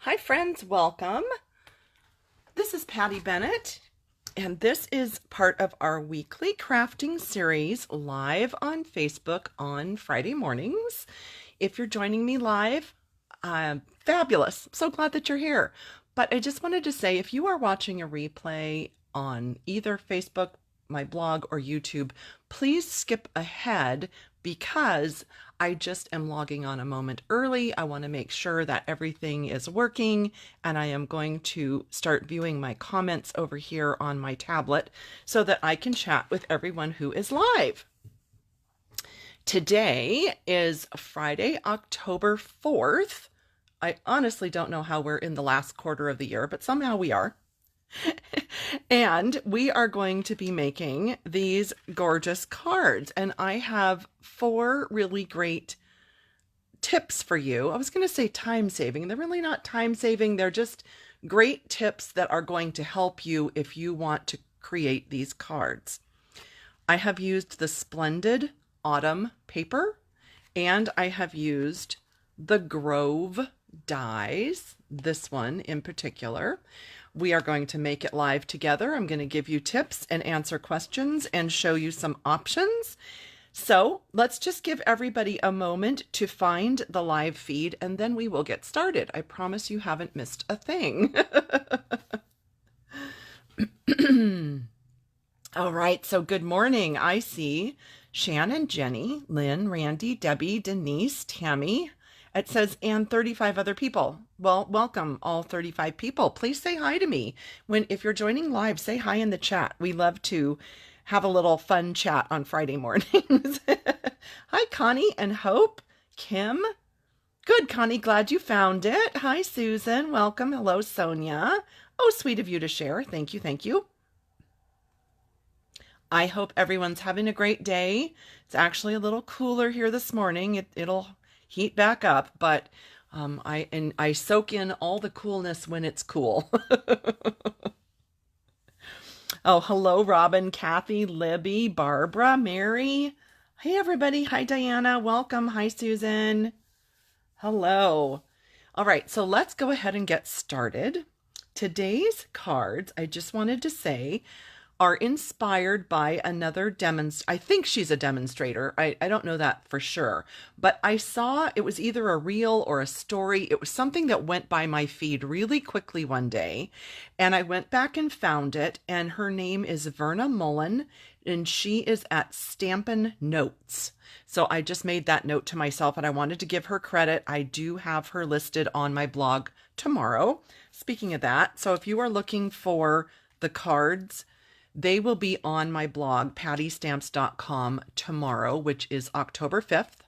Hi friends, welcome. This is Patty Bennett, and this is part of our weekly crafting series live on Facebook on Friday mornings. If you're joining me live, fabulous. I'm so glad that you're here. But I just wanted to say, if you are watching a replay on either Facebook, my blog, or YouTube, please skip ahead because I just am logging on a moment early. I want to make sure that everything is working, and I am going to start viewing my comments over here on my tablet so that I can chat with everyone who is live. Today is Friday, October 4th. I honestly don't know how we're in the last quarter of the year, but somehow we are. And we are going to be making these gorgeous cards. And I have 4 really great tips for you. I was going to say time saving. They're really not time saving. They're just great tips that are going to help you if you want to create these cards. I have used the Splendid Autumn paper, and I have used the Grove dies, this one in particular. We are going to make it live together. I'm going to give you tips and answer questions and show you some options. So let's just give everybody a moment to find the live feed, and then we will get started. I promise you haven't missed a thing. All right, so good morning. I see Shannon, Jenny, Lynn, Randy, Debbie, Denise, Tammy. It says, and 35 other people. Well, welcome all 35 people. Please say hi to me. If you're joining live, say hi in the chat. We love to have a little fun chat on Friday mornings. Hi, Connie and Hope. Kim. Good, Connie. Glad you found it. Hi, Susan. Welcome. Hello, Sonia. Oh, sweet of you to share. Thank you. Thank you. I hope everyone's having a great day. It's actually a little cooler here this morning. It'll heat back up, but I soak in all the coolness when it's cool. Oh, hello, Robin, Kathy, Libby, Barbara, Mary. Hey, everybody. Hi, Diana. Welcome. Hi, Susan. Hello. All right, so let's go ahead and get started. Today's cards, I just wanted to say, are inspired by another I think she's a demonstrator. I don't know that for sure, but I saw it was either a reel or a story. It was something that went by my feed really quickly one day, and I went back and found it, and her name is Verna Mullen, and she is at Stampin' Notes. So I just made that note to myself, and I wanted to give her credit. I do have her listed on my blog tomorrow. Speaking of that, so if you are looking for the cards, they will be on my blog, pattystamps.com, tomorrow, which is October 5th.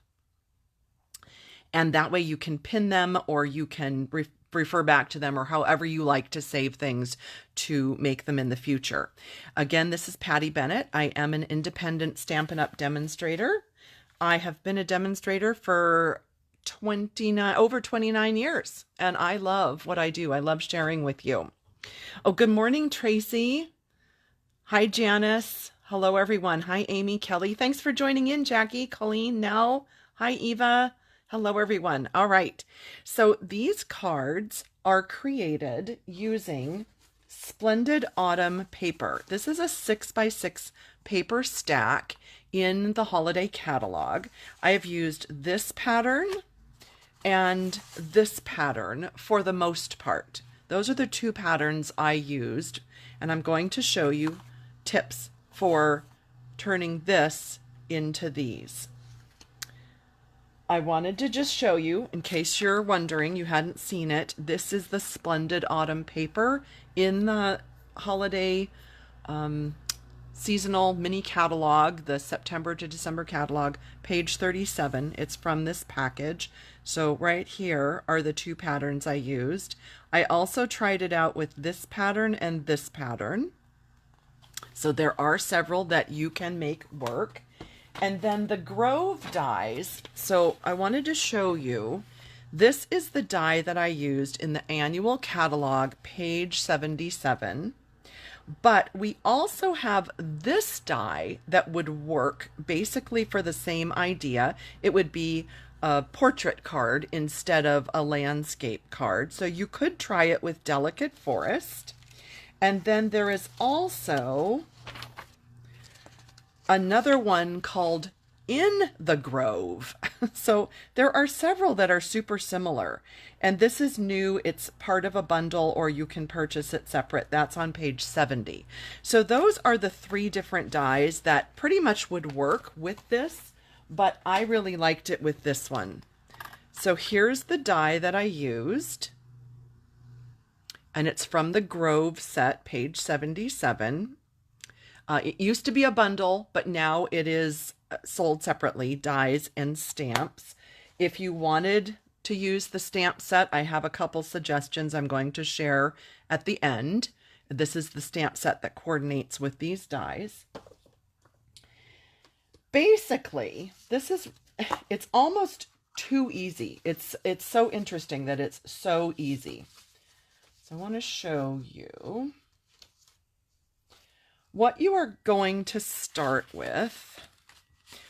And that way you can pin them, or you can refer back to them, or however you like to save things to make them in the future. Again, this is Patty Bennett. I am an independent Stampin' Up! Demonstrator. I have been a demonstrator for over 29 years, and I love what I do. I love sharing with you. Oh, good morning, Tracy. Hi, Janice. Hello, everyone. Hi, Amy, Kelly. Thanks for joining in, Jackie, Colleen, Nell. Hi, Eva. Hello, everyone. All right. So these cards are created using Splendid Autumn paper. This is a 6x6 paper stack in the holiday catalog. I have used this pattern and this pattern for the most part. Those are the 2 patterns I used, and I'm going to show you tips for turning this into these. I wanted to just show you, in case you're wondering, you hadn't seen it, this is the Splendid Autumn paper in the holiday seasonal mini catalog, the September to December catalog, page 37. It's from this package. So right here are the 2 patterns I used. I also tried it out with this pattern and this pattern. So there are several that you can make work. And then the Grove dies. So I wanted to show you, this is the die that I used in the annual catalog, page 77. But we also have this die that would work basically for the same idea. It would be a portrait card instead of a landscape card. So you could try it with Delicate Forest. And then there is also another one called In the Grove. So there are several that are super similar. And this is new. It's part of a bundle, or you can purchase it separate. That's on page 70. So those are the 3 different dies that pretty much would work with this, but I really liked it with this one. So here's the die that I used. And it's from the Grove set, page 77. It used to be a bundle, but now it is sold separately, dies and stamps. If you wanted to use the stamp set, I have a couple suggestions I'm going to share at the end. This is the stamp set that coordinates with these dies. Basically, it's almost too easy. It's so interesting that it's so easy. So I want to show you what you are going to start with.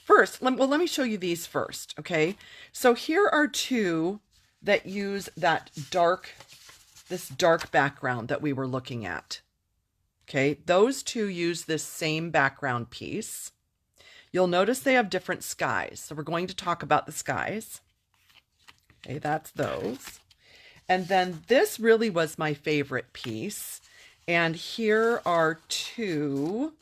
First, let me show you these first, okay? So here are 2 that use this dark background that we were looking at. Okay, those 2 use this same background piece. You'll notice they have different skies. So we're going to talk about the skies. Okay, that's those. And then this really was my favorite piece. And here are 2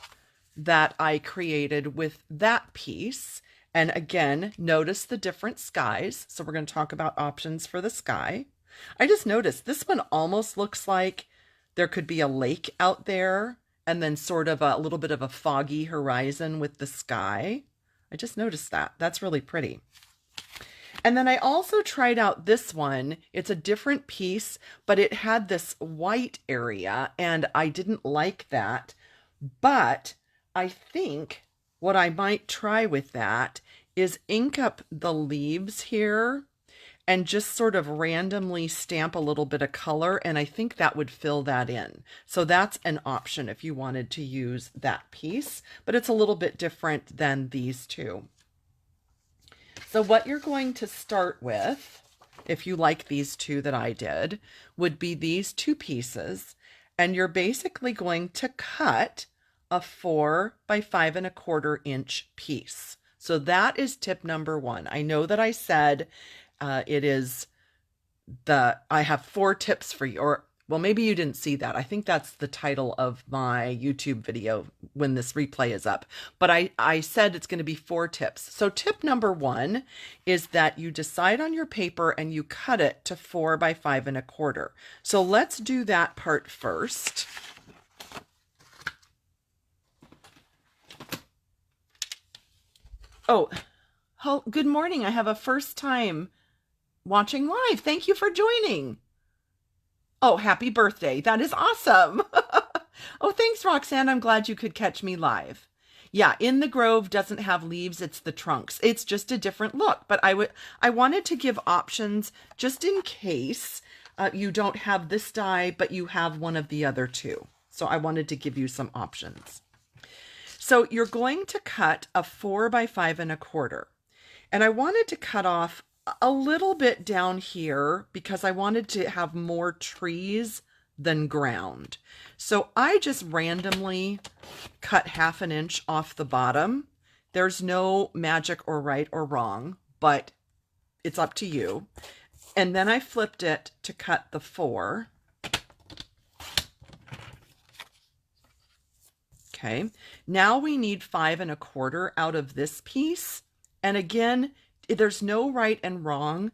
that I created with that piece. And again, notice the different skies. So we're going to talk about options for the sky. I just noticed this one almost looks like there could be a lake out there and then sort of a little bit of a foggy horizon with the sky. I just noticed that. That's really pretty. And then I also tried out this one. It's a different piece, but it had this white area and I didn't like that. But I think what I might try with that is ink up the leaves here and just sort of randomly stamp a little bit of color, and I think that would fill that in. So that's an option if you wanted to use that piece, but it's a little bit different than these 2. So what you're going to start with, if you like these 2 that I did, would be these 2 pieces, and you're basically going to cut a 4 by 5 1/4 inch piece. So that is tip number 1. I know that I said I have 4 tips for you, or well, maybe you didn't see that. I think that's the title of my YouTube video when this replay is up. But I said it's going to be 4 tips. So tip number 1 is that you decide on your paper and you cut it to 4 by 5 1/4. So let's do that part first. Oh, good morning. I have a first time watching live. Thank you for joining. Oh, happy birthday. That is awesome. Oh, thanks, Roxanne. I'm glad you could catch me live. Yeah, In the Grove doesn't have leaves. It's the trunks. It's just a different look. But I wanted to give options just in case you don't have this die, but you have one of the other 2. So I wanted to give you some options. So you're going to cut a 4 by 5 1/4. And I wanted to cut off a little bit down here because I wanted to have more trees than ground. So I just randomly cut 1/2 inch off the bottom. There's no magic or right or wrong, but it's up to you. And then I flipped it to cut the 4. Okay, now we need 5 1/4 out of this piece. And again, there's no right and wrong.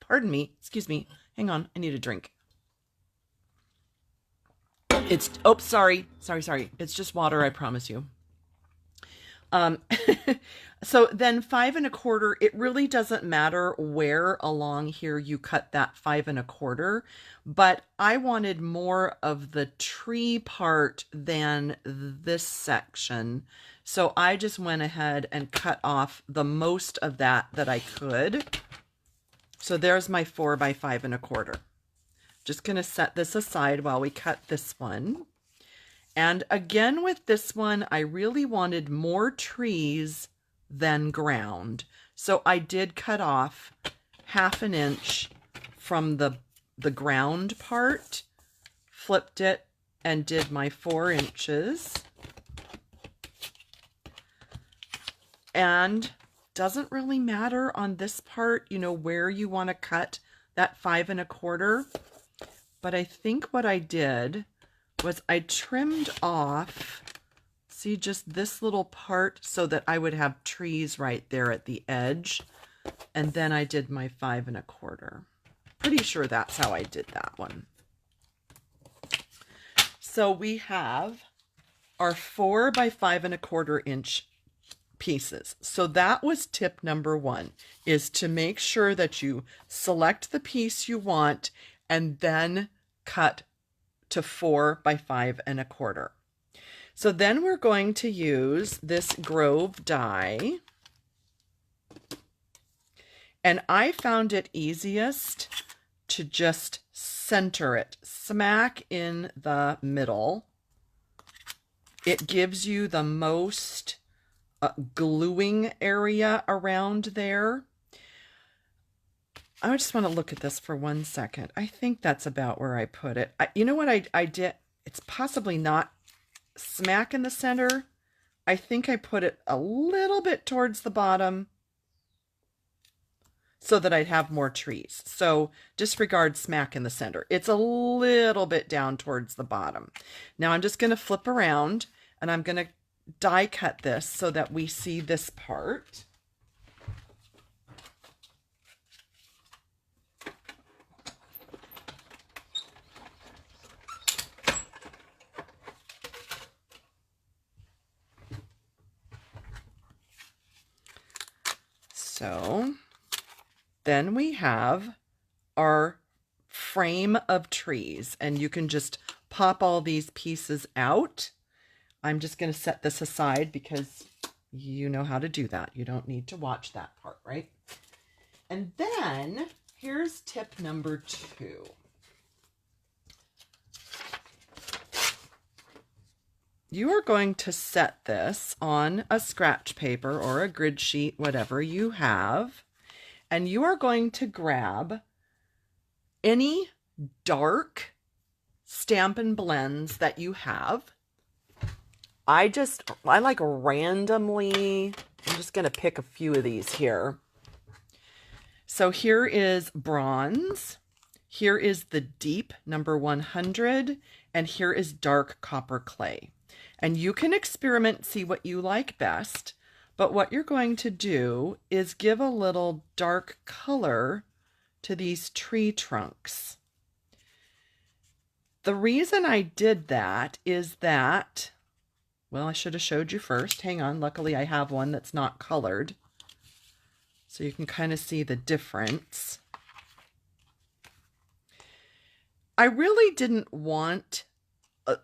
Pardon me, excuse me. Hang on, I need a drink. Sorry. It's just water, I promise you. So then 5 1/4, it really doesn't matter where along here you cut that 5 1/4, but I wanted more of the tree part than this section. So I just went ahead and cut off the most of that I could. So there's my 4 by 5 1/4. Just going to set this aside while we cut this one. And again, with this one, I really wanted more trees than ground. So I did cut off 1/2 inch from the ground part, flipped it, and did my 4 inches. And doesn't really matter on this part, you know, where you want to cut that 5 1/4. But I think what I did was I trimmed off, see, just this little part so that I would have trees right there at the edge. And then I did my 5 1/4. Pretty sure that's how I did that one. So we have our 4 by 5 1/4 inch pieces. So that was tip number 1, is to make sure that you select the piece you want and then cut to 4 by 5 1/4. So then we're going to use this Grove die. And I found it easiest to just center it smack in the middle. It gives you the most gluing area around there. I just want to look at this for 1 second. I think that's about where I put it. You know what I did? It's possibly not smack in the center. I think I put it a little bit towards the bottom so that I'd have more trees. So disregard smack in the center. It's a little bit down towards the bottom. Now I'm just going to flip around and I'm going to die cut this so that we see this part. So then we have our frame of trees, and you can just pop all these pieces out. I'm just going to set this aside because you know how to do that. You don't need to watch that part, right? And then here's tip number 2. You are going to set this on a scratch paper or a grid sheet, whatever you have, and you are going to grab any dark Stampin' Blends that you have. I like randomly, I'm just going to pick a few of these here. So here is bronze, here is the deep number 100, and here is dark copper clay. And you can experiment, see what you like best, but what you're going to do is give a little dark color to these tree trunks. The reason I did that is that, well, I should have showed you first. Hang on, luckily I have one that's not colored, so you can kind of see the difference. I really didn't want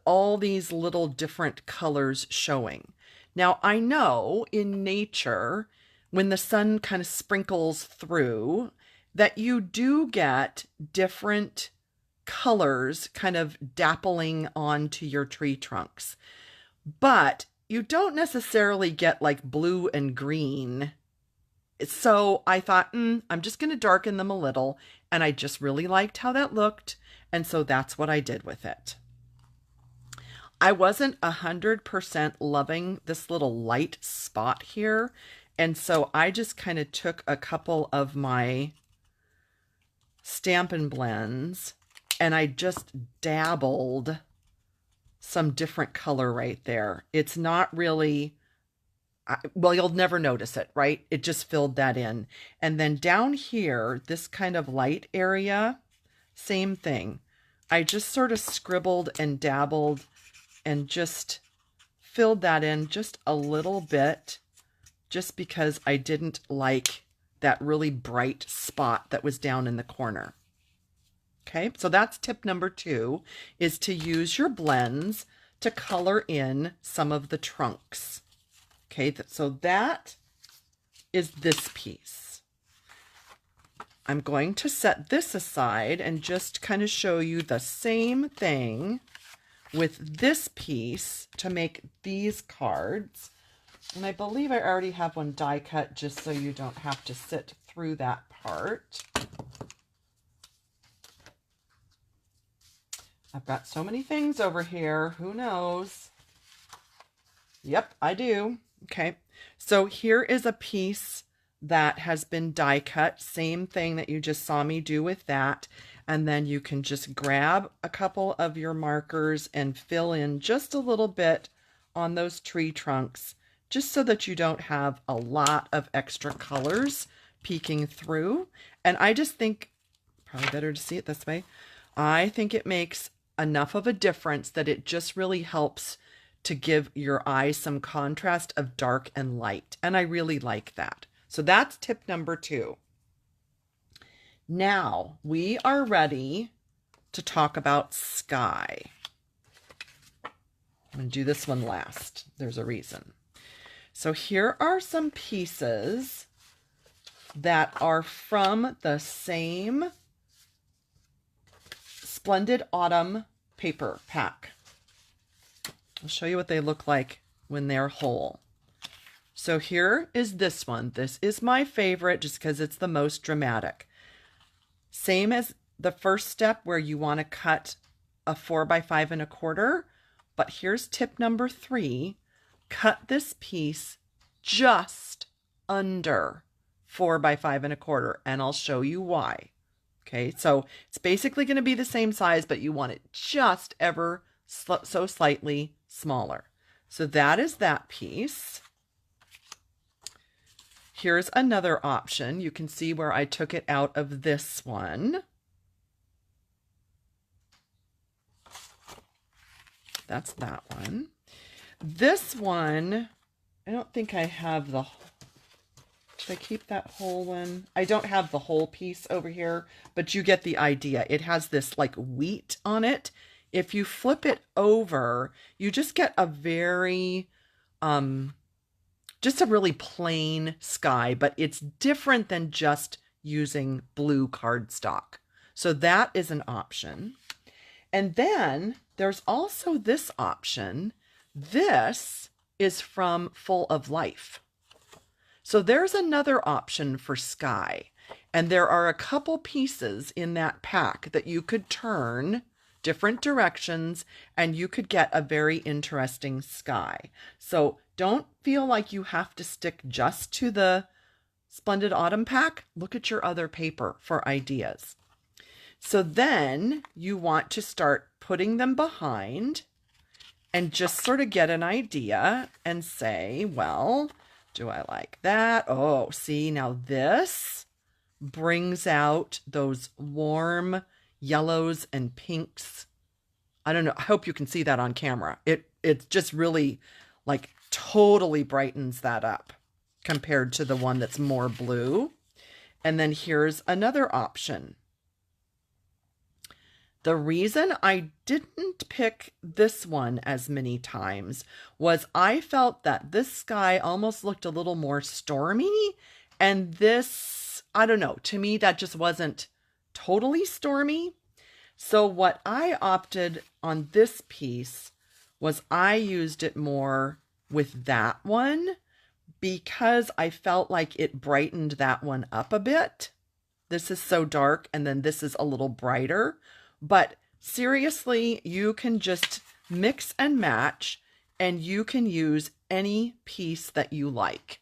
all these little different colors showing. Now, I know in nature, when the sun kind of sprinkles through, that you do get different colors kind of dappling onto your tree trunks. But you don't necessarily get like blue and green. So I thought, I'm just going to darken them a little. And I just really liked how that looked. And so that's what I did with it. I wasn't 100% loving this little light spot here. And so I just kind of took a couple of my Stampin' Blends and I just dabbled some different color right there. It's not really, well, you'll never notice it, right? It just filled that in. And then down here, this kind of light area, same thing. I just sort of scribbled and dabbled and just filled that in just a little bit, just because I didn't like that really bright spot that was down in the corner. Okay, so that's tip number 2, is to use your blends to color in some of the trunks. Okay, so that is this piece. I'm going to set this aside and just kind of show you the same thing with this piece to make these cards. And I believe I already have one die cut just so you don't have to sit through that part. I've got so many things over here. Who knows? Yep, I do. Okay, so here is a piece that has been die cut. Same thing that you just saw me do with that. And then you can just grab a couple of your markers and fill in just a little bit on those tree trunks, just so that you don't have a lot of extra colors peeking through. And I just think, probably better to see it this way, I think it makes enough of a difference that it just really helps to give your eyes some contrast of dark and light. And I really like that. So that's tip number 2. Now we are ready to talk about sky. I'm going to do this one last. There's a reason. So here are some pieces that are from the same Splendid Autumn paper pack. I'll show you what they look like when they're whole. So here is this one. This is my favorite just because it's the most dramatic. Same as the first step where you want to cut a 4 by 5 1/4, but here's tip number 3. Cut this piece just under 4 by 5 1/4, and I'll show you why. Okay, so it's basically going to be the same size, but you want it just ever so slightly smaller. So that is that piece. Here's another option. You can see where I took it out of this one. That's that one. This one, I don't think I have the... Should I keep that whole one? I don't have the whole piece over here, but you get the idea. It has this like wheat on it. If you flip it over, you just get a very, just a really plain sky, but it's different than just using blue cardstock. So that is an option. And then there's also this option. This is from Full of Life. So there's another option for sky. And there are a couple pieces in that pack that you could turn different directions and you could get a very interesting sky. So don't feel like you have to stick just to the Splendid Autumn pack. Look at your other paper for ideas. So then you want to start putting them behind and just sort of get an idea and say, well, do I like that? Oh, see, now this brings out those warm yellows and pinks. I don't know. I hope you can see that on camera. It just really like totally brightens that up compared to the one that's more blue. And then here's another option. The reason I didn't pick this one as many times was I felt that this sky almost looked a little more stormy, and this, I don't know, to me that just wasn't totally stormy. So what I opted on this piece was I used it more with that one because I felt like it brightened that one up a bit. This is so dark, and then this is a little brighter. But seriously, you can just mix and match, and you can use any piece that you like.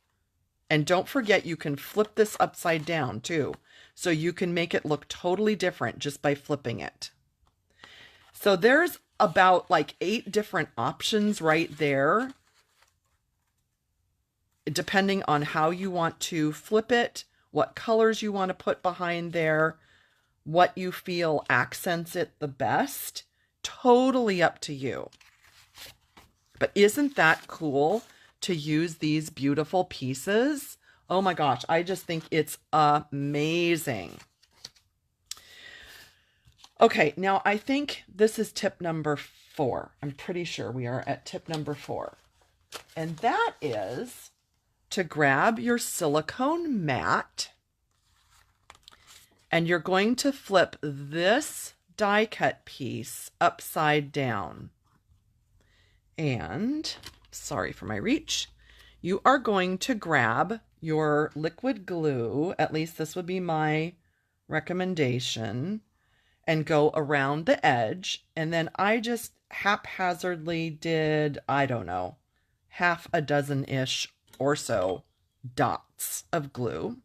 And don't forget, you can flip this upside down too. So you can make it look totally different just by flipping it. So there's about like 8 different options right there, depending on how you want to flip it, what colors you want to put behind there, what you feel accents it the best. Totally up to you. But isn't that cool to use these beautiful pieces? Oh my gosh, I just think it's amazing. Okay, now I think this is tip number 4. I'm pretty sure we are at tip number 4. And that is to grab your silicone mat, and you're going to flip this die cut piece upside down. And, sorry for my reach, you are going to grab your liquid glue, at least this would be my recommendation, and go around the edge. And then I just haphazardly did, I don't know, half a dozen-ish or so dots of glue.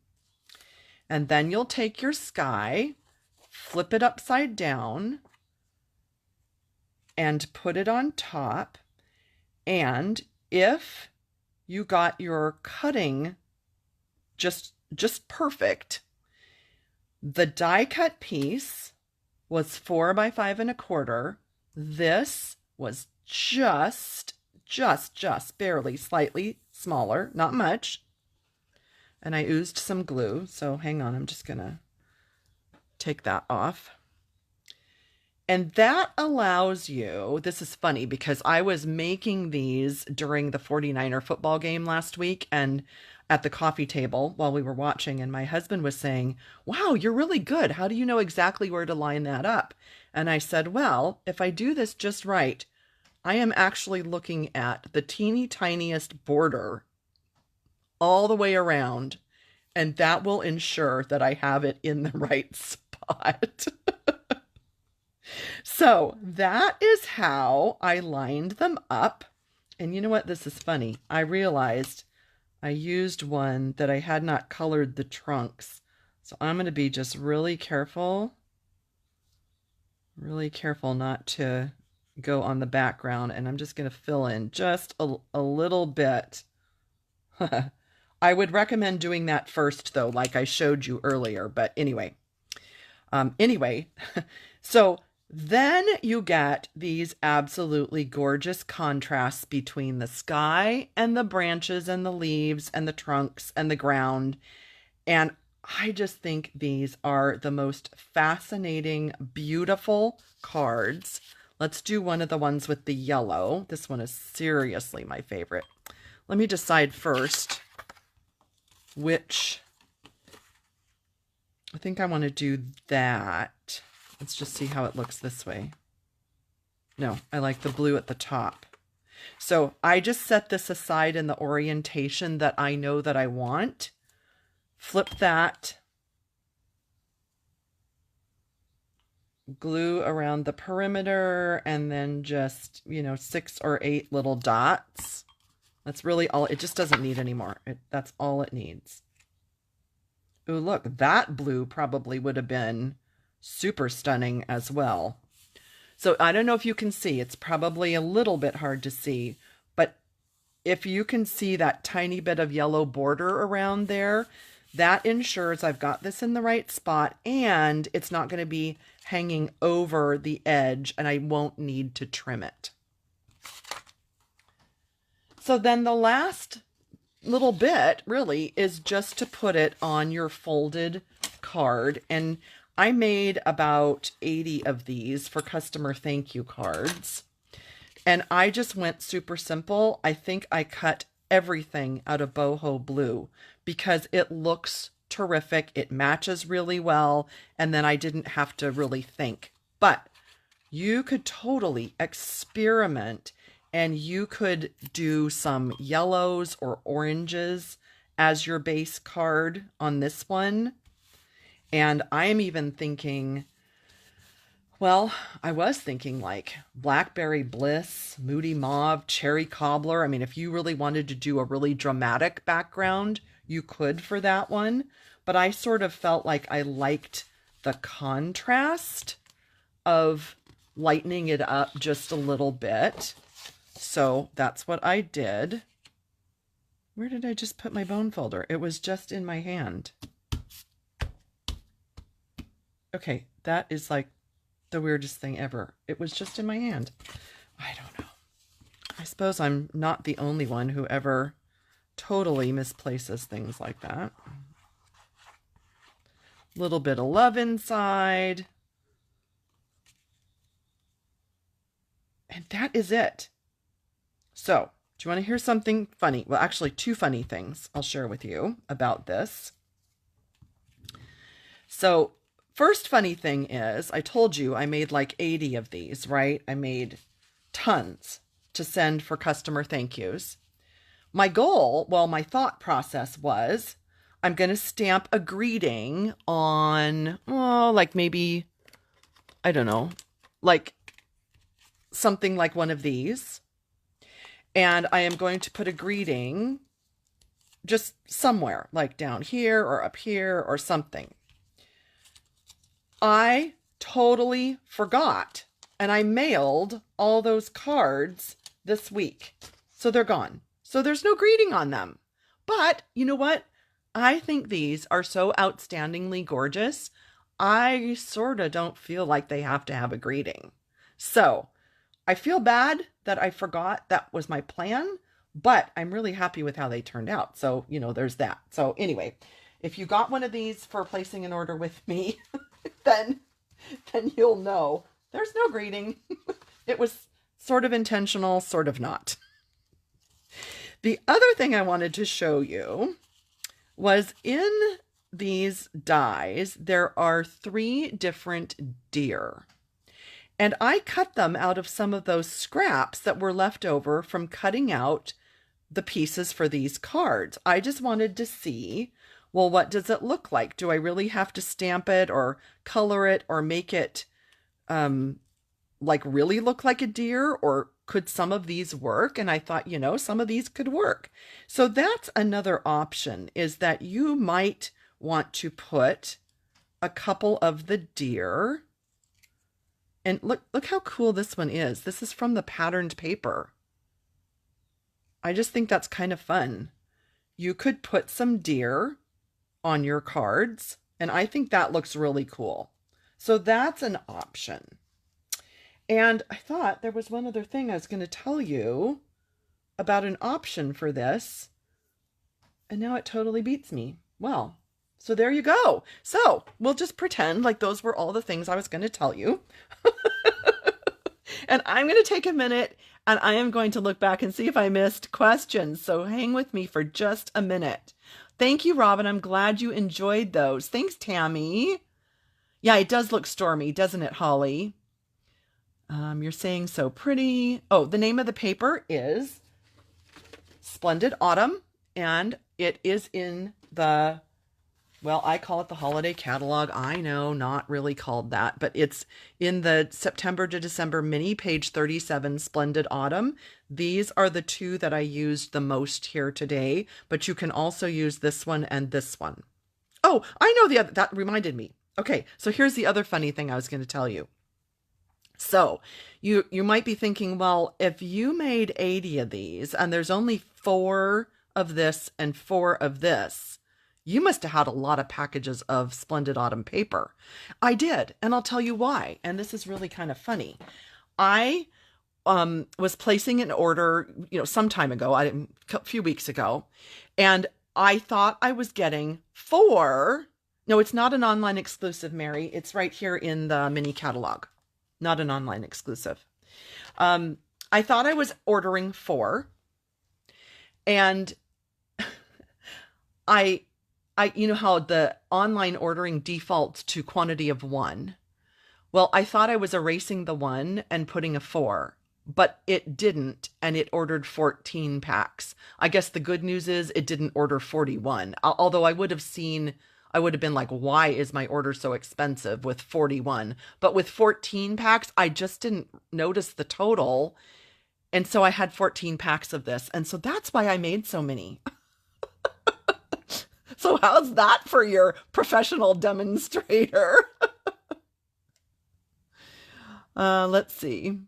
And then you'll take your sky, flip it upside down, and put it on top. And if you got your cutting just perfect, the die cut piece was 4 by 5 1/4. This was just barely slightly smaller, not much. And I used some glue, so hang on, I'm just gonna take that off. And that allows you, this is funny because I was making these during the 49er football game last week and at the coffee table while we were watching, and my husband was saying, wow, you're really good. How do you know exactly where to line that up? And I said, well, if I do this just right, I am actually looking at the teeny tiniest border all the way around, and that will ensure that I have it in the right spot. So that is how I lined them up. And you know what? This is funny. I realized I used one that I had not colored the trunks. So I'm going to be just really careful not to go on the background. And I'm just going to fill in just a little bit. I would recommend doing that first, though, like I showed you earlier. But anyway, so then you get these absolutely gorgeous contrasts between the sky and the branches and the leaves and the trunks and the ground. And I just think these are the most fascinating, beautiful cards. Let's do one of the ones with the yellow. This one is seriously my favorite. Let me decide first which. I think I want to do that. Let's just see how it looks this way. No, I like the blue at the top. So I just set this aside in the orientation that I know that I want. Flip that. Glue around the perimeter and then just, 6 or 8 little dots. That's really all. It just doesn't need any more. That's all it needs. Ooh, look, that blue probably would have been super stunning as well. So I don't know if you can see, it's probably a little bit hard to see, but if you can see that tiny bit of yellow border around there, that ensures I've got this in the right spot and it's not going to be hanging over the edge and I won't need to trim it. So then the last little bit really is just to put it on your folded card, and I made about 80 of these for customer thank you cards. And I just went super simple. I think I cut everything out of boho blue because it looks terrific. It matches really well. And then I didn't have to really think. But you could totally experiment and you could do some yellows or oranges as your base card on this one. And I am even thinking, well, I was thinking like Blackberry Bliss, Moody Mauve, Cherry Cobbler. I mean, if you really wanted to do a really dramatic background, you could for that one. But I sort of felt like I liked the contrast of lightening it up just a little bit. So that's what I did. Where did I just put my bone folder? It was just in my hand. Okay, that is like the weirdest thing ever. It was just in my hand. I don't know. I suppose I'm not the only one who ever totally misplaces things like that. Little bit of love inside. And that is it. So, do you want to hear something funny? Well, actually, 2 funny things I'll share with you about this. So, first funny thing is, I told you I made like 80 of these, right? I made tons to send for customer thank yous. my goal, well, my thought process was I'm going to stamp a greeting on, oh, like maybe, I don't know, like something like one of these. And I am going to put a greeting just somewhere, like down here or up here or something. I totally forgot, and I mailed all those cards this week. So they're gone. So there's no greeting on them. But you know what? I think these are so outstandingly gorgeous. I sort of don't feel like they have to have a greeting. So I feel bad that I forgot that was my plan, but I'm really happy with how they turned out. So, you know, there's that. So anyway, if you got one of these for placing an order with me, then you'll know there's no greeting. It was sort of intentional, sort of not. The other thing I wanted to show you was in these dies, there are 3 different deer. And I cut them out of some of those scraps that were left over from cutting out the pieces for these cards. I just wanted to see, well, what does it look like? Do I really have to stamp it or color it or make it like really look like a deer, or could some of these work? And I thought, you know, some of these could work. So that's another option, is that you might want to put a couple of the deer. And look how cool this one is. This is from the patterned paper. I just think that's kind of fun. You could put some deer on your cards, and I think that looks really cool. So that's an option. And I thought there was one other thing I was going to tell you about an option for this, and now it totally beats me. Well, so there you go. So we'll just pretend like those were all the things I was going to tell you. And I'm going to take a minute and I am going to look back and see if I missed questions. So hang with me for just a minute. Thank you, Robin. I'm glad you enjoyed those. Thanks, Tammy. Yeah, it does look stormy, doesn't it, Holly? You're saying so pretty. Oh, the name of the paper is Splendid Autumn, and it is in the, well, I call it the holiday catalog. I know, not really called that, but it's in the September to December mini, page 37, Splendid Autumn. These are the 2 that I used the most here today, but you can also use this one and this one. Oh, I know the other, that reminded me. Okay, so here's the other funny thing I was going to tell you. So you might be thinking, well, if you made 80 of these and there's only 4 of this and 4 of this, you must have had a lot of packages of Splendid Autumn paper. I did, and I'll tell you why. And this is really kind of funny. I was placing an order, you know, some time ago, a few weeks ago, and I thought I was getting 4. No, it's not an online exclusive, Mary. It's right here in the mini catalog. Not an online exclusive. I thought I was ordering 4, and I, you know how the online ordering defaults to quantity of 1. Well, I thought I was erasing the 1 and putting a 4, but it didn't, and it ordered 14 packs. I guess the good news is it didn't order 41, although I would have been like, why is my order so expensive with 41? But with 14 packs, I just didn't notice the total. And so I had 14 packs of this. And so that's why I made so many. So how's that for your professional demonstrator? Let's see.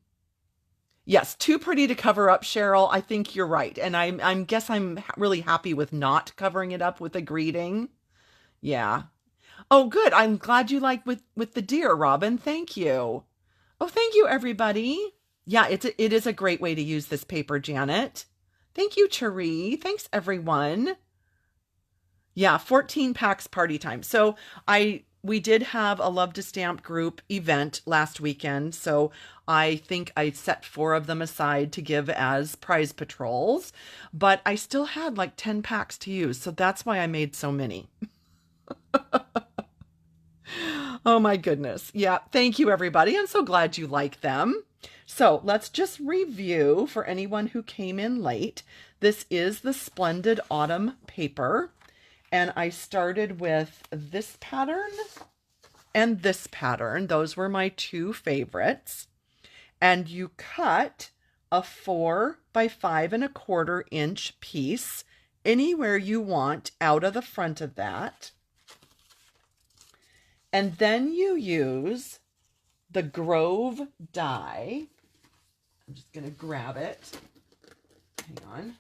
Yes, too pretty to cover up, Cheryl. I think you're right. And I guess I'm really happy with not covering it up with a greeting. Yeah. Oh, good. I'm glad you like with the deer, Robin. Thank you. Oh, thank you, everybody. Yeah, it is a great way to use this paper, Janet. Thank you, Cherie. Thanks, everyone. Yeah, 14 packs party time. So we did have a Love to Stamp group event last weekend. So I think I set 4 of them aside to give as prize patrols, but I still had like 10 packs to use. So that's why I made so many. Oh my goodness. Yeah. Thank you, everybody. I'm so glad you like them. So let's just review for anyone who came in late. This is the Splendid Autumn paper, and I started with this pattern and this pattern. Those were my two favorites. And you cut a 4 by 5¼ inch piece anywhere you want out of the front of that. And then you use the Grove die. I'm just going to grab it. Hang on.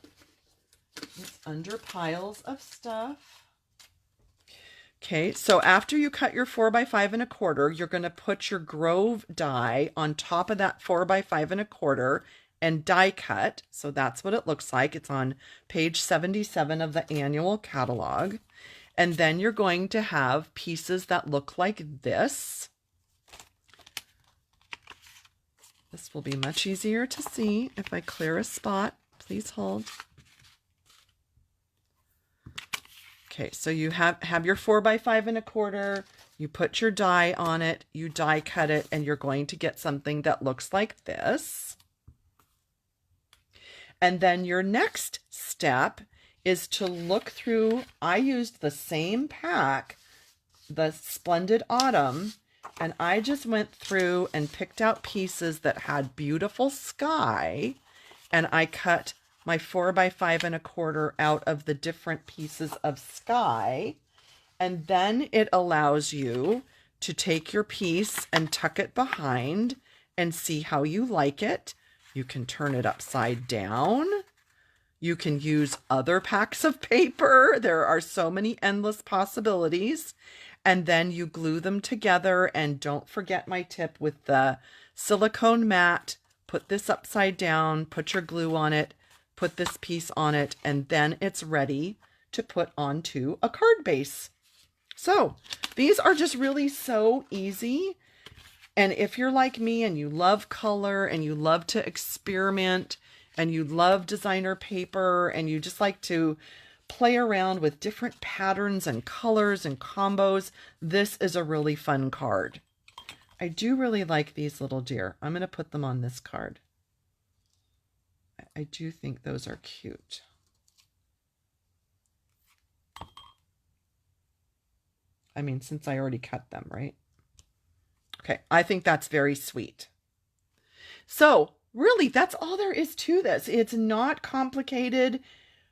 It's under piles of stuff. Okay, so after you cut your 4 by 5¼ you're going to put your Grove die on top of that 4 by 5¼ and die cut. So that's what it looks like. It's on page 77 of the annual catalog. And then you're going to have pieces that look like this. This will be much easier to see if I clear a spot. Please hold. Okay, so you have your 4 by 5¼ you put your die on it, you die cut it, and you're going to get something that looks like this. And then your next step is to look through. I used the same pack, the Splendid Autumn, and I just went through and picked out pieces that had beautiful sky, and I cut my 4 by 5¼ out of the different pieces of sky. And then it allows you to take your piece and tuck it behind and see how you like it. You can turn it upside down. You can use other packs of paper. There are so many endless possibilities. And then you glue them together. And don't forget my tip with the silicone mat. Put this upside down, put your glue on it, put this piece on it, and then it's ready to put onto a card base. So these are just really so easy. And if you're like me and you love color and you love to experiment and you love designer paper and you just like to play around with different patterns and colors and combos, this is a really fun card. I do really like these little deer. I'm going to put them on this card. I do think those are cute. I mean, since I already cut them, right? Okay, I think that's very sweet. So really, that's all there is to this. It's not complicated.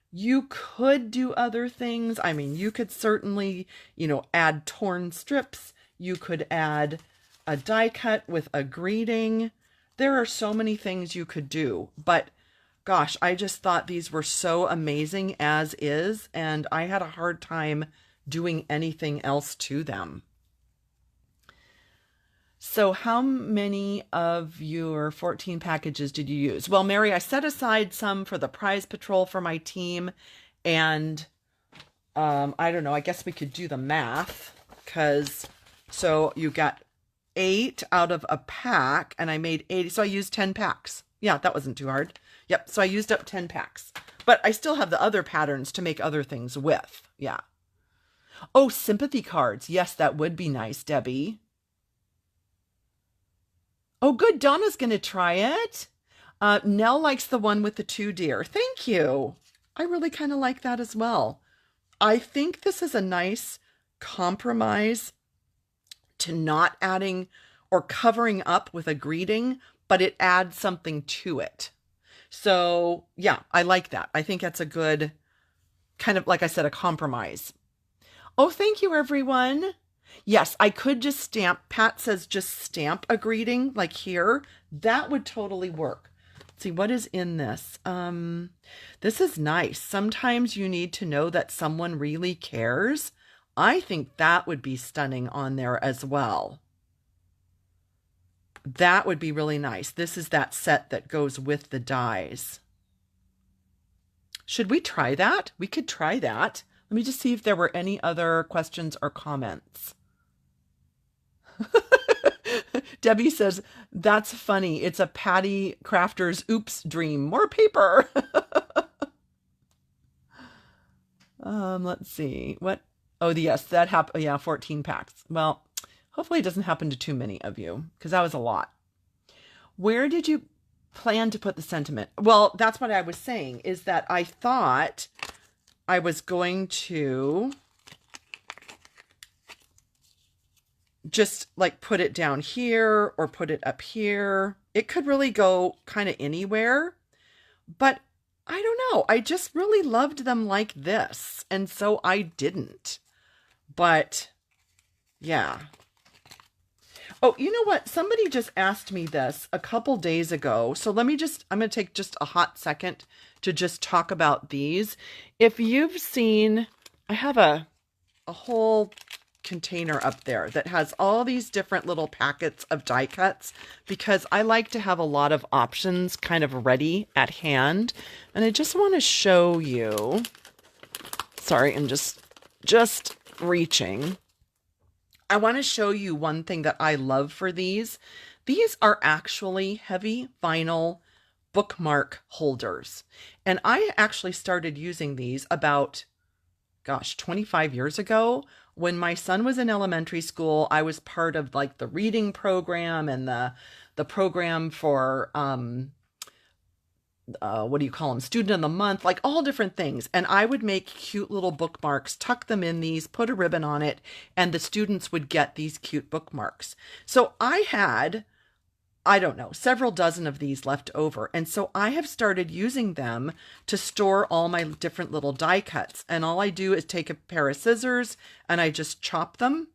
You could do other things. I mean, you could certainly, add torn strips. You could add a die cut with a greeting. There are so many things you could do, but gosh, I just thought these were so amazing as is, and I had a hard time doing anything else to them. So how many of your 14 packages did you use? Well, Mary, I set aside some for the prize patrol for my team, and I don't know, I guess we could do the math, so you got 8 out of a pack, and I made 80, so I used 10 packs. Yeah, that wasn't too hard. Yep, so I used up 10 packs. But I still have the other patterns to make other things with. Yeah. Oh, sympathy cards. Yes, that would be nice, Debbie. Oh, good. Donna's going to try it. Nell likes the one with the 2 deer. Thank you. I really kind of like that as well. I think this is a nice compromise to not adding or covering up with a greeting, but it adds something to it. So yeah, I like that. I think that's a good kind of, like I said, a compromise. Oh, thank you, everyone. Yes, I could just stamp. Pat says just stamp a greeting like here. That would totally work. Let's see, what is in this? This is nice. Sometimes you need to know that someone really cares. I think that would be stunning on there as well. That would be really nice. This is that set that goes with the dies. Should we try that? We could try that. Let me just see if there were any other questions or comments. Debbie says, that's funny. It's a Patty Crafter's oops dream. More paper. Let's see. What? Oh, yes, that happened. Yeah, 14 packs. Well, hopefully it doesn't happen to too many of you because that was a lot. Where did you plan to put the sentiment. Well, that's what I was saying, is that I thought I was going to just like put it down here or put it up here. It could really go kind of anywhere, but I don't know. I just really loved them like this, and so I didn't. But yeah. Oh, you know what? Somebody just asked me this a couple days ago. So I'm going to take just a hot second to just talk about these. If you've seen, I have a whole container up there that has all these different little packets of die cuts, because I like to have a lot of options kind of ready at hand. And I just want to show you, sorry, I'm just reaching. I want to show you one thing that I love for these. These are actually heavy vinyl bookmark holders. And I actually started using these about, 25 years ago. When my son was in elementary school, I was part of like the reading program and the program for, what do you call them? Student of the month, like all different things. And I would make cute little bookmarks, tuck them in these, put a ribbon on it, and the students would get these cute bookmarks. So I had, I don't know, several dozen of these left over. And so I have started using them to store all my different little die cuts. And all I do is take a pair of scissors and I just chop them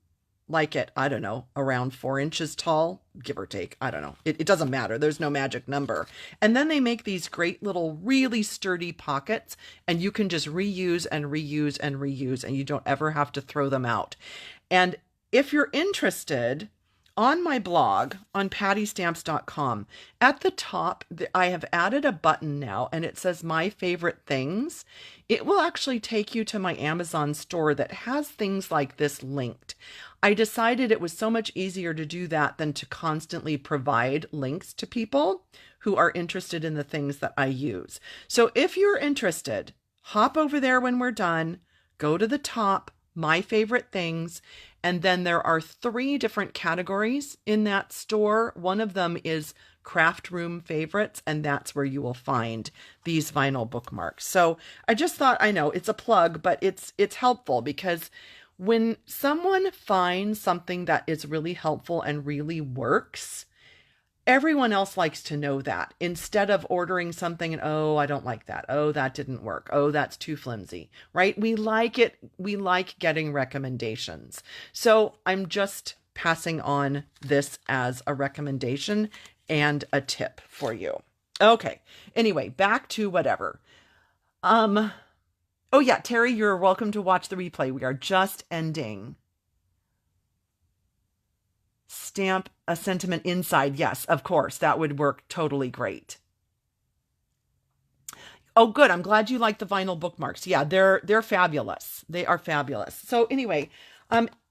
like at, I don't know, around 4 inches tall, give or take. I don't know. It doesn't matter. There's no magic number. And then they make these great little, really sturdy pockets, and you can just reuse and reuse and reuse, and you don't ever have to throw them out. And if you're interested, on my blog on pattystamps.com, at the top, I have added a button now, and it says My Favorite Things. It will actually take you to my Amazon store that has things like this linked. I decided it was so much easier to do that than to constantly provide links to people who are interested in the things that I use. So if you're interested, hop over there when we're done, go to the top, My Favorite Things, and then there are 3 different categories in that store. One of them is craft room favorites, and that's where you will find these vinyl bookmarks. So I just thought, I know it's a plug, but it's helpful, because when someone finds something that is really helpful and really works, everyone else likes to know that, instead of ordering something and, oh, I don't like that. Oh, that didn't work. Oh, that's too flimsy, right? We like it. We like getting recommendations. So I'm just passing on this as a recommendation and a tip for you. Okay. Anyway, back to whatever. Oh yeah, Terry, you're welcome to watch the replay. We are just ending. Stamp a sentiment inside. Yes, of course. That would work totally great. Oh, good. I'm glad you like the vinyl bookmarks. Yeah, they're fabulous. They are fabulous. So anyway,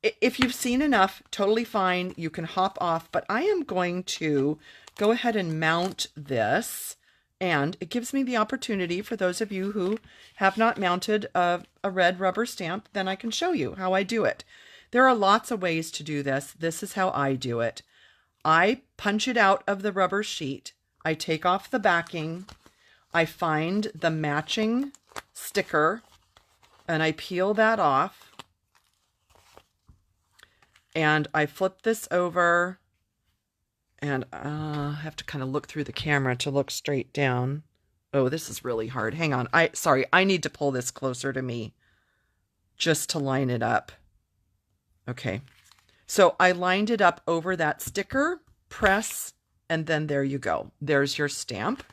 if you've seen enough, totally fine. You can hop off, but I am going to go ahead and mount this. And it gives me the opportunity, for those of you who have not mounted a red rubber stamp, then I can show you how I do it. There are lots of ways to do this. This is how I do it. I punch it out of the rubber sheet. I take off the backing. I find the matching sticker and I peel that off. And I flip this over. And I have to kind of look through the camera to look straight down. Oh, this is really hard. Hang on. Sorry, I need to pull this closer to me just to line it up. Okay. So I lined it up over that sticker, press, and then there you go. There's your stamp.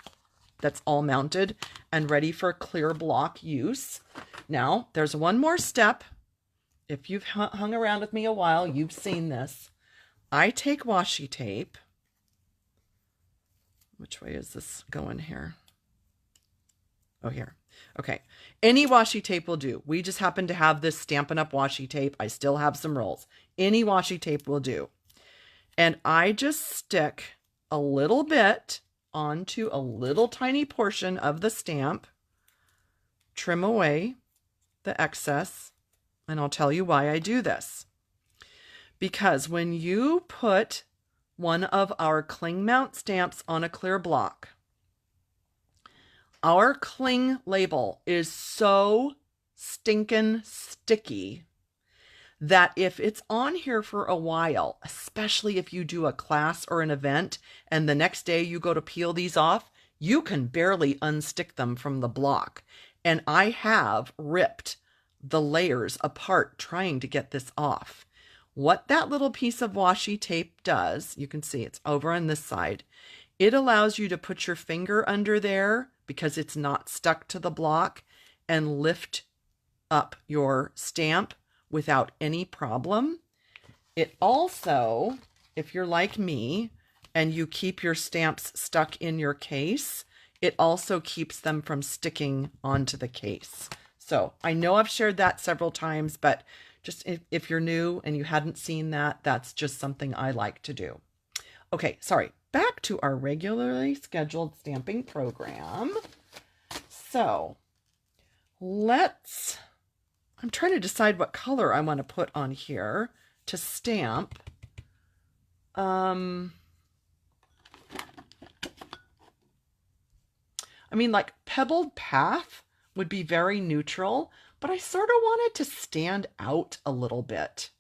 That's all mounted and ready for clear block use. Now, there's one more step. If you've hung around with me a while, you've seen this. I take washi tape. Which way is this going here? Oh, here. Okay. Any washi tape will do. We just happen to have this Stampin' Up! Washi tape. I still have some rolls. Any washi tape will do. And I just stick a little bit onto a little tiny portion of the stamp, trim away the excess, and I'll tell you why I do this. Because when you put one of our cling mount stamps on a clear block, our cling label is so stinking sticky that if it's on here for a while, especially if you do a class or an event and the next day you go to peel these off, you can barely unstick them from the block. And I have ripped the layers apart trying to get this off. What that little piece of washi tape does, you can see it's over on this side, it allows you to put your finger under there because it's not stuck to the block and lift up your stamp without any problem. It also, if you're like me and you keep your stamps stuck in your case, it also keeps them from sticking onto the case. So I know I've shared that several times, but just if you're new and you hadn't seen that, that's just something I like to do. Okay, sorry, back to our regularly scheduled stamping program. So I'm trying to decide what color I want to put on here to stamp. I mean, like Pebbled Path would be very neutral, but I sort of want it to stand out a little bit.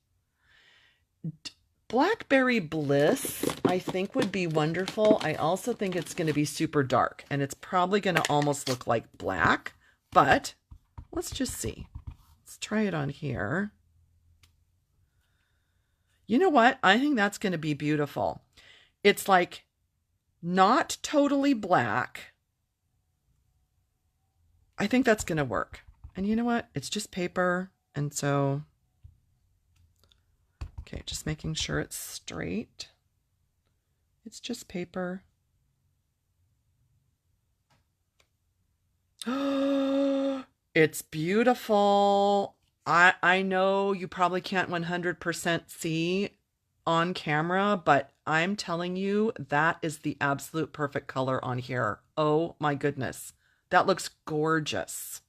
Blackberry Bliss, I think, would be wonderful. I also think it's going to be super dark, and it's probably going to almost look like black, but let's just see. Let's try it on here. You know what? I think that's going to be beautiful. It's like not totally black. I think that's going to work. And you know what? It's just paper. And so, okay, just making sure it's straight. It's just paper. It's beautiful. I know you probably can't 100% see on camera, but I'm telling you, that is the absolute perfect color on here. Oh my goodness. That looks gorgeous.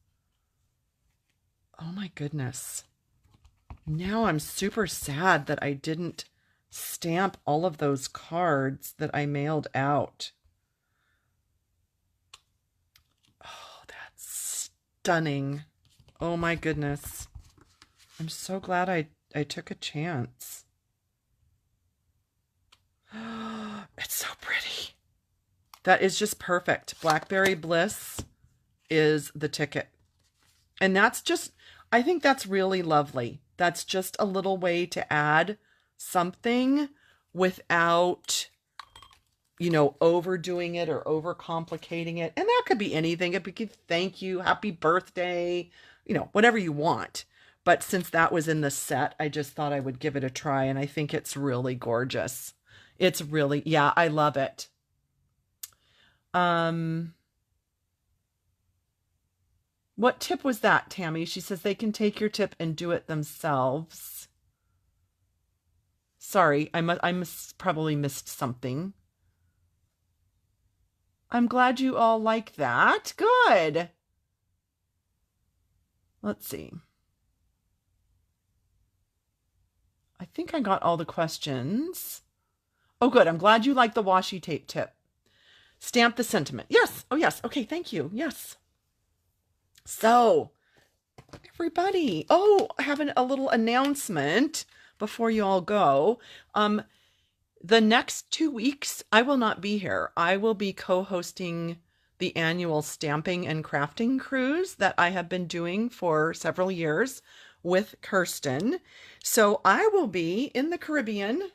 Oh my goodness. Now I'm super sad that I didn't stamp all of those cards that I mailed out. Oh, that's stunning. Oh my goodness. I'm so glad I took a chance. It's so pretty. That is just perfect. Blackberry Bliss is the ticket. And that's just, I think that's really lovely. That's just a little way to add something without, you know, overdoing it or overcomplicating it. And that could be anything. It could be thank you, happy birthday, you know, whatever you want. But since that was in the set, I just thought I would give it a try. And I think it's really gorgeous. It's really, yeah, I love it. What tip was that, Tammy? She says they can take your tip and do it themselves. Sorry, I probably missed something. I'm glad you all like that. Good. Let's see. I think I got all the questions. Oh, good. I'm glad you like the washi tape tip. Stamp the sentiment. Yes. Oh, yes. Okay. Thank you. Yes. So, everybody. Oh, I have a little announcement before you all go. The next 2 weeks, I will not be here. I will be co-hosting the annual stamping and crafting cruise that I have been doing for several years with Kirsten. So I will be in the Caribbean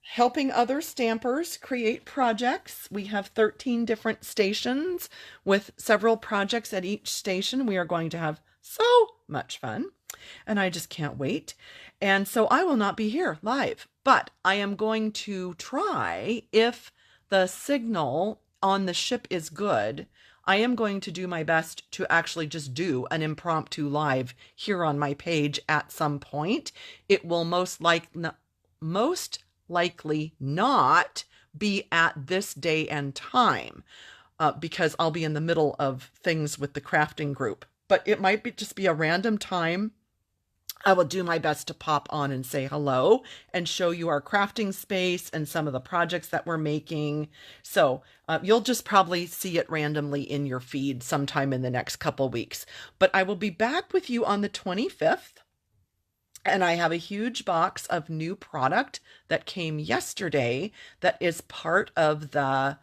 helping other stampers create projects. We have 13 different stations with several projects at each station. We are going to have so much fun, and I just can't wait. And so I will not be here live, but I am going to try, if the signal on the ship is good, I am going to do my best to actually just do an impromptu live here on my page at some point. It will most likely not be at this day and time because I'll be in the middle of things with the crafting group, but it might just be a random time. I will do my best to pop on and say hello and show you our crafting space and some of the projects that we're making. So you'll just probably see it randomly in your feed sometime in the next couple weeks. But I will be back with you on the 25th. And I have a huge box of new product that came yesterday that is part of the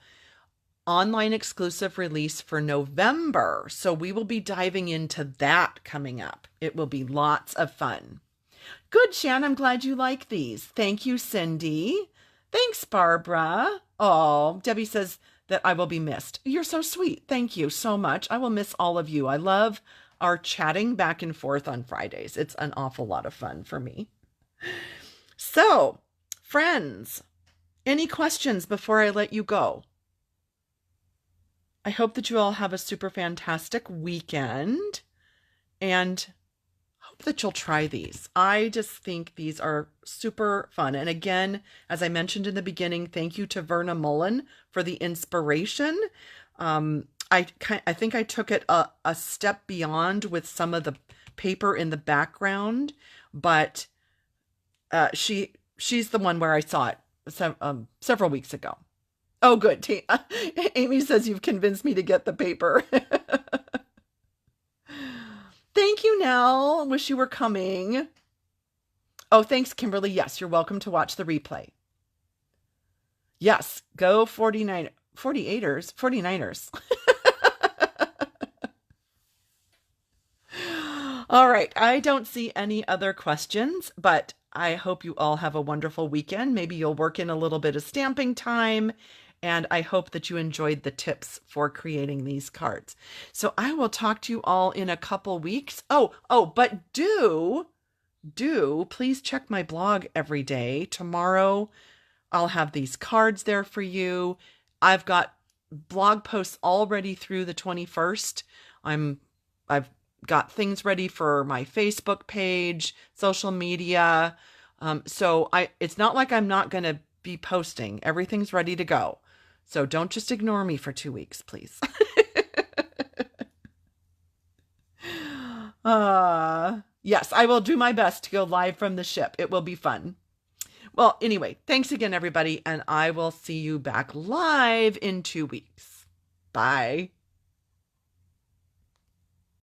online exclusive release for November. So we will be diving into that coming up. It will be lots of fun. Good, Shan. I'm glad you like these. Thank you, Cindy. Thanks, Barbara. Oh, Debbie says that I will be missed. You're so sweet. Thank you so much. I will miss all of you. I love our chatting back and forth on Fridays. It's an awful lot of fun for me. So, friends, any questions before I let you go? I hope that you all have a super fantastic weekend and hope that you'll try these. I just think these are super fun. And again, as I mentioned in the beginning, thank you to Verna Mullen for the inspiration. I think I took it a step beyond with some of the paper in the background, but she's the one where I saw it several weeks ago. Oh, good. Amy says you've convinced me to get the paper. Thank you, Nell. Wish you were coming. Oh, thanks, Kimberly. Yes, you're welcome to watch the replay. Yes, go 49ers. All right. I don't see any other questions, but I hope you all have a wonderful weekend. Maybe you'll work in a little bit of stamping time. And I hope that you enjoyed the tips for creating these cards. So I will talk to you all in a couple weeks. But do please check my blog every day. Tomorrow, I'll have these cards there for you. I've got blog posts already through the 21st. I've got things ready for my Facebook page, social media. So it's not like I'm not going to be posting. Everything's ready to go. So don't just ignore me for 2 weeks, please. Yes, I will do my best to go live from the ship. It will be fun. Well, anyway, thanks again, everybody, and I will see you back live in 2 weeks. Bye.